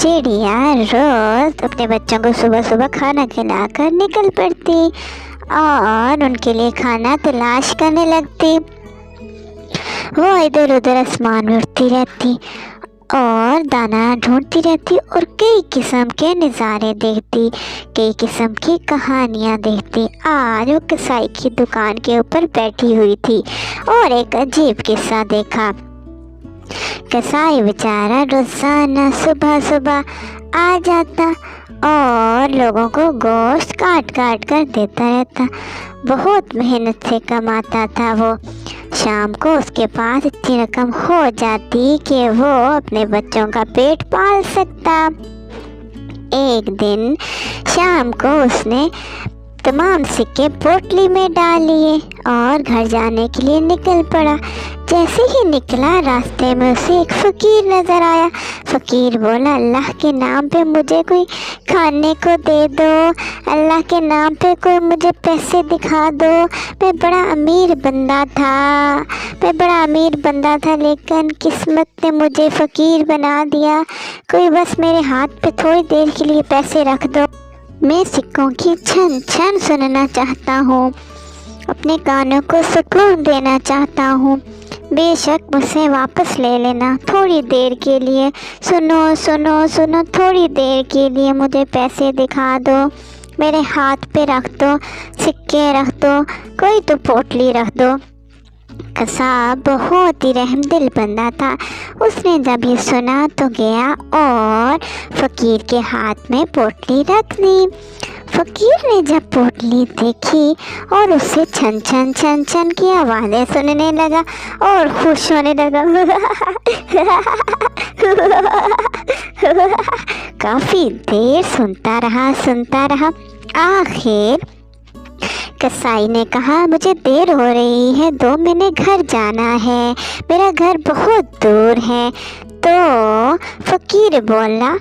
चिड़िया रोज अपने बच्चों को सुबह सुबह खाना खिलाकर निकल पड़ती और उनके लिए खाना तलाश करने लगती। वो इधर उधर आसमान में उड़ती रहती और दाना ढूंढती रहती और कई किस्म के नज़ारे देखती, कई किस्म की कहानियाँ देखती। आज वो कसाई की दुकान के ऊपर बैठी हुई थी और एक अजीब किस्सा देखा। कसाई बेचारा रोजाना सुबह सुबह आ जाता और लोगों को गोश्त काट काट कर देता रहता। बहुत मेहनत से कमाता था वो। शाम को उसके पास इतनी रकम हो जाती कि वो अपने बच्चों का पेट पाल सकता। एक दिन शाम को उसने तमाम सिक्के पोटली में डाल लिए और घर जाने के लिए निकल पड़ा। जैसे ही निकला रास्ते में उसे एक फ़कीर नज़र आया। फ़कीर बोला, अल्लाह के नाम पे मुझे कोई खाने को दे दो, अल्लाह के नाम पे कोई मुझे पैसे दिखा दो। मैं बड़ा अमीर बंदा था लेकिन किस्मत ने मुझे फ़कीर बना दिया। कोई बस मेरे हाथ पे थोड़ी देर के लिए पैसे रख दो। मैं सिक्कों की छन छन सुनना चाहता हूँ, अपने कानों को सुकून देना चाहता हूँ। बेशक मुझसे वापस ले लेना थोड़ी देर के लिए। सुनो थोड़ी देर के लिए मुझे पैसे दिखा दो, मेरे हाथ पे रख दो, सिक्के रख दो, कोई तो पोटली रख दो। कसाब बहुत ही रहमदिल बंदा था। उसने जब ये सुना तो गया और फ़कीर के हाथ में पोटली रख दी। फ़कीर ने जब पोटली देखी और उससे छन छन छन छन की आवाज़ें सुनने लगा और खुश होने लगा। काफ़ी देर सुनता रहा। आखिर कसाई ने कहा, मुझे देर हो रही है, 2 महीने घर जाना है, मेरा घर बहुत दूर है। तो फ़कीर बोला,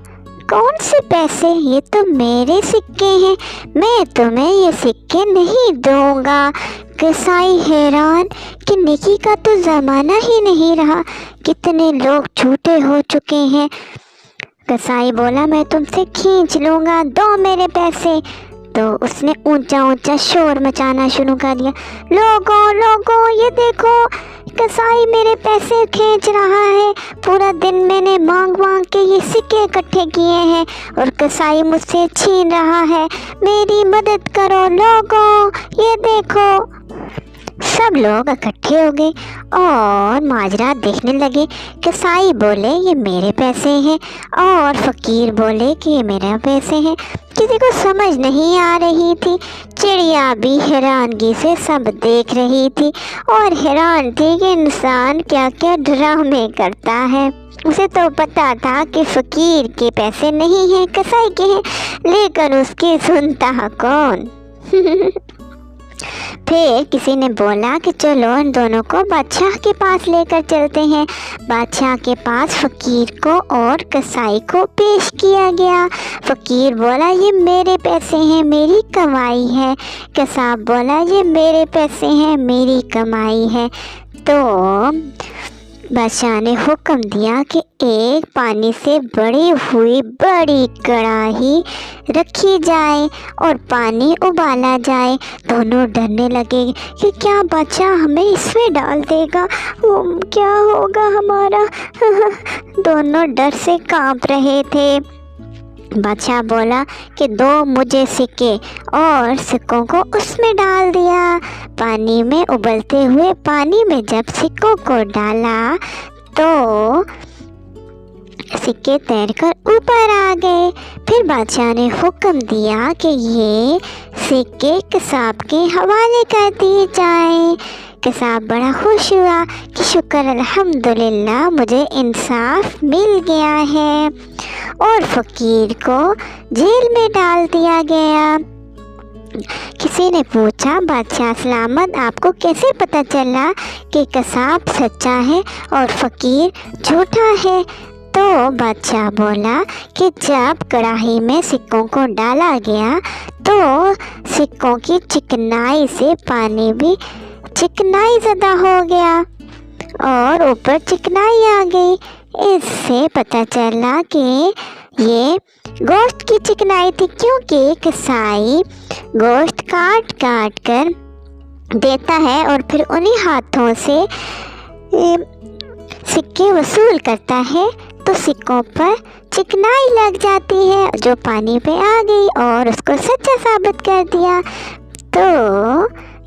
कौन से पैसे? ये तो मेरे सिक्के हैं, मैं तुम्हें ये सिक्के नहीं दूंगा। कसाई हैरान कि नेकी का तो ज़माना ही नहीं रहा, कितने लोग झूठे हो चुके हैं। कसाई बोला, मैं तुमसे खींच लूँगा, दो मेरे पैसे। तो उसने ऊंचा शोर मचाना शुरू कर दिया, लोगों ये देखो, कसाई मेरे पैसे खींच रहा है। पूरा दिन मैंने मांग के ये सिक्के इकट्ठे किए हैं और कसाई मुझसे छीन रहा है, मेरी मदद करो लोगों, ये देखो। सब लोग इकट्ठे हो गए और माजरा देखने लगे। कसाई बोले, ये मेरे पैसे हैं और फ़कीर बोले कि ये मेरे पैसे हैं। किसी को समझ नहीं आ रही थी। चिड़िया भी हैरानगी से सब देख रही थी और हैरान थी कि इंसान क्या क्या ड्रामे करता है। उसे तो पता था कि फ़कीर के पैसे नहीं हैं, कसाई के हैं, लेकिन उसकी सुनता कौन। फिर किसी ने बोला कि चलो इन दोनों को बादशाह के पास लेकर चलते हैं। बादशाह के पास फ़कीर को और कसाई को पेश किया गया। फ़कीर बोला, ये मेरे पैसे हैं, मेरी कमाई है। कसाब बोला, ये मेरे पैसे हैं, मेरी कमाई है। तो बादशाह ने हुक्म दिया कि एक पानी से भरी हुई बड़ी कढ़ाई रखी जाए और पानी उबाला जाए। दोनों डरने लगे कि क्या बादशाह हमें इसमें डाल देगा, क्या होगा हमारा। दोनों डर से कांप रहे थे। बादशाह बोला कि दो मुझे सिक्के, और सिक्कों को उसमें डाल दिया। पानी में उबलते हुए पानी में जब सिक्कों को डाला तो सिक्के तैरकर ऊपर आ गए। फिर बादशाह ने हुक्म दिया कि ये सिक्के कसाब के हवाले कर दिए जाएं। कसाब बड़ा खुश हुआ कि शुक्र अल्हम्दुलिल्लाह, मुझे इंसाफ मिल गया है, और फ़कीर को जेल में डाल दिया गया। किसी ने पूछा, बादशाह सलामत, आपको कैसे पता चला कि कसाब सच्चा है और फ़कीर झूठा है? तो बादशाह बोला कि जब कढ़ाई में सिक्कों को डाला गया तो सिक्कों की चिकनाई से पानी भी चिकनाई ज़्यादा हो गया और ऊपर चिकनाई आ गई। इससे पता चला कि ये गोश्त की चिकनाई थी, क्योंकि कसाई गोश्त काट काट कर देता है और फिर उन्हीं हाथों से सिक्के वसूल करता है, तो सिक्कों पर चिकनाई लग जाती है जो पानी पे आ गई और उसको सच्चा साबित कर दिया। तो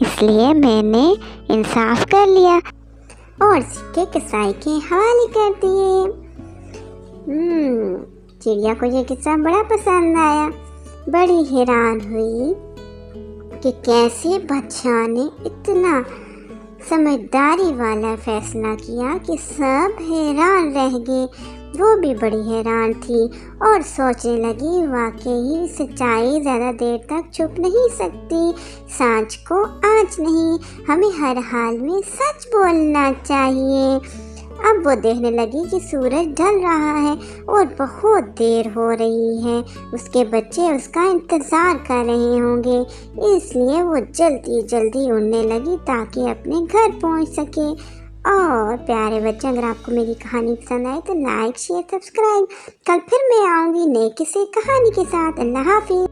इसलिए मैंने इंसाफ कर लिया और सिक्के कसाई के हवाले कर दिए। चिड़िया को ये किस्सा बड़ा पसंद आया। बड़ी हैरान हुई कि कैसे बादशाह ने इतना समझदारी वाला फैसला किया कि सब हैरान रह गए। वो भी बड़ी हैरान थी और सोचने लगी, वाकई सच्चाई ज़्यादा देर तक छुप नहीं सकती, सांच को आँच नहीं, हमें हर हाल में सच बोलना चाहिए। अब वो देखने लगी कि सूरज ढल रहा है और बहुत देर हो रही है, उसके बच्चे उसका इंतज़ार कर रहे होंगे, इसलिए वो जल्दी जल्दी उड़ने लगी ताकि अपने घर पहुंच सके। और प्यारे बच्चे, अगर आपको मेरी कहानी पसंद आए तो लाइक शेयर सब्सक्राइब। कल फिर मैं आऊँगी नई किसी कहानी के साथ। अल्लाह हाफिज़।